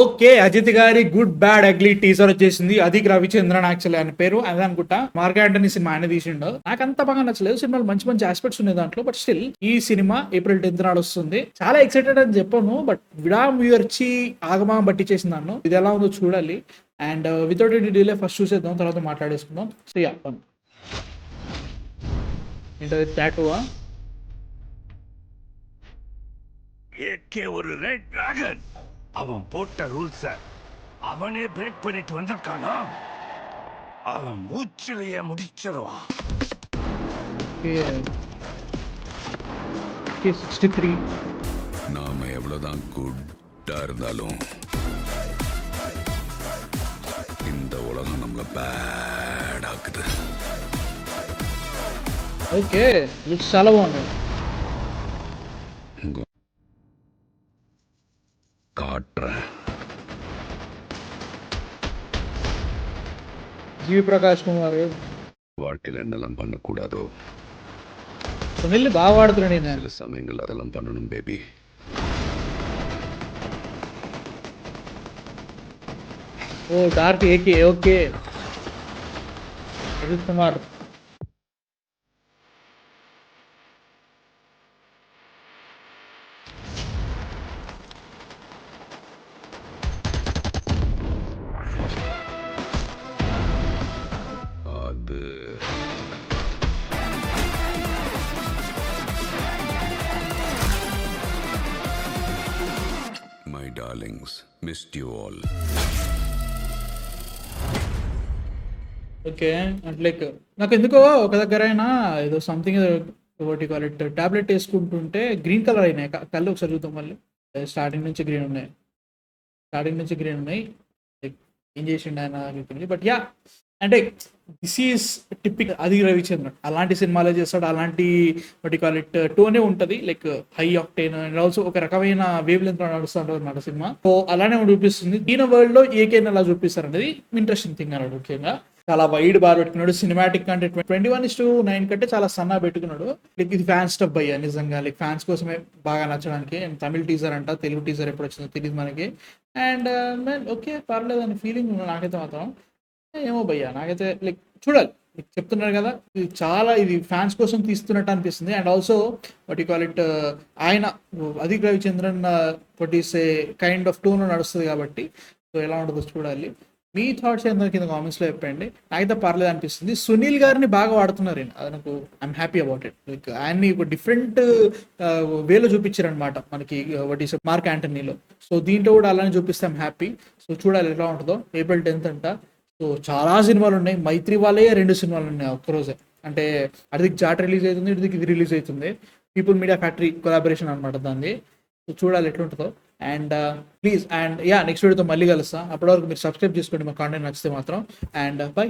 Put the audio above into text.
Okay. Ajit గారి 'good bad ugly' teaser వచ్చేసింది. Adhik Ravichandran actually ఆయన పేరు అదే అనుకుంటా. మార్క్ యాంటనీ సినిమా ఆయన తీసిండు. నాకంత బాగా నచ్చలేదు. సినిమాలో మంచి మంచి ఆస్పెక్ట్స్ ఉన్నాయి దాంట్లో. బట్ స్టిల్ ఈ సినిమా ఏప్రిల్ 10th నాడు వస్తుంది. చాలా ఎక్సైటెడ్ అని చెప్పను. బట్ విడా ముయర్చి ఆగమా బట్టి చేసిన నన్ను ఇది ఎలా ఉందో చూడాలి. And without any delay first చూసేద్దాం, తర్వాత మాట్లాడేసుకుందాం. సో యా ఏంటది టాటూవా? ஏகே ஒரு ரெட் டிராகன் அவன் போட்ட ரூல்ஸ அவனே பிரேக் பண்ணிட்டு வந்திருக்கானா அவன் மூச்சிலேயே முடிச்சிருவான். ఓకే. ఓకే 63. நாம எவ்வளவுதான் குட்டா இருந்தாலும் இந்த உலகம் நம்மள பேட் ஆக்குது. ఓకే. లుక్స్ చాలా బాగుంది. காட்டுறேன். జీవి ప్రకాష్ కుమార్ வாழ்க்கையில என்னெல்லாம் பண்ணக்கூடாதோ సునీల్ బాగా వాడుతున్నాడు ఈయన. சில சமயங்கள் அதெல்லாம் பண்ணணும் பேபி. ఓ డార్క్ ఏకే. ఓకే. అజిత్ కుమార్. அது my darlings missed you all. Okay. అంటే లైక్ నాకు ఎందుకో ఒక దగ్గరైనా ఏదో సంథింగ్ ఒకటి కాల్ ఇట్ టాబ్లెట్ వేసుకుంటుంటే గ్రీన్ కలర్ అయినాయి కళ్ళు. ఒకసారి చూద్దాం మళ్ళీ. స్టార్టింగ్ నుంచి గ్రీన్ ఉన్నాయి. లైక్ ఏం చేసిండు ఆయన. బట్ యా అంటే దిస్ ఈస్ టిపిక్ అది రవిచంద్రన్. అలాంటి సినిమాలే చేస్తాడు. అలాంటి వాటి కాల్ ఇట్ టోనే ఉంటుంది. Like high octane and also ఒక రకమైన వేవ్ లెంత్ నడుస్తుంటారు అన్నమాట సినిమా. సో అలానే చూపిస్తుంది. దీని వరల్డ్ లో ఏకేన్ ఎలా చూపిస్తారు అనేది ఇంట్రెస్టింగ్ థింగ్ అన్నాడు. ముఖ్యంగా చాలా వైడ్ బార్ పెట్టుకున్నాడు. సినిమాటిక్ అంటే 21:9 కంటే చాలా సన్నా పెట్టుకున్నాడు. లైక్ ఇది ఫ్యాన్స్ స్టఫ్ అయ్యా నిజంగా. లైక్ ఫ్యాన్స్ కోసమే బాగా నచ్చడానికి. అండ్ తమిళ టీజర్ అంట, తెలుగు టీజర్ ఎప్పుడు వచ్చిందో తెలియదు మనకి. అండ్ ఓకే పర్లేదు అని ఫీలింగ్ నాకైతే మాత్రం. ఏమో భయ్యా నాకైతే లైక్ చూడాలి. చెప్తున్నారు కదా ఇది ఫ్యాన్స్ కోసం తీస్తున్నట్టు అనిపిస్తుంది. And also what call it ఆయన Adhik Ravichandran what is a kind of tone నడుస్తుంది కాబట్టి సో ఎలా ఉంటుందో చూడాలి. మీ థాట్స్ ఏందో కింద కామెంట్స్లో చెప్పండి. నాకైతే పర్లేదు అనిపిస్తుంది. సునీల్ గారిని బాగా వాడుతున్నారు ఈయన. అది నాకు I'm happy about it. Like ఆయన్ని ఒక డిఫరెంట్ వేలో చూపించారనమాట మనకి వాట్ ఈస్ మార్క్ యాంటనీలో. సో దీంట్లో కూడా అలానే చూపిస్తే ఐఎమ్ హ్యాపీ. సో చూడాలి ఎలా ఉంటుందో. ఏప్రిల్ 10th అంట. సో చాలా సినిమాలు ఉన్నాయి. మైత్రి వాళ్ళే 2 సినిమాలు ఉన్నాయి ఒక్కరోజే. అంటే అదికి జాట్ రిలీజ్ అవుతుంది, ఇదికి ఇది రిలీజ్ అవుతుంది. పీపుల్ మీడియా ఫ్యాక్టరీ కొలాబరేషన్ అనమాట దాన్ని. సో చూడాలి ఎట్లుంటుందో. And please and yeah next వీడియోతో మళ్ళీ కలుస్తా. అప్పటి వరకు మీరు సబ్స్క్రైబ్ చేసుకోండి మా కాంటెంట్ నచ్చితే మాత్రం. And by.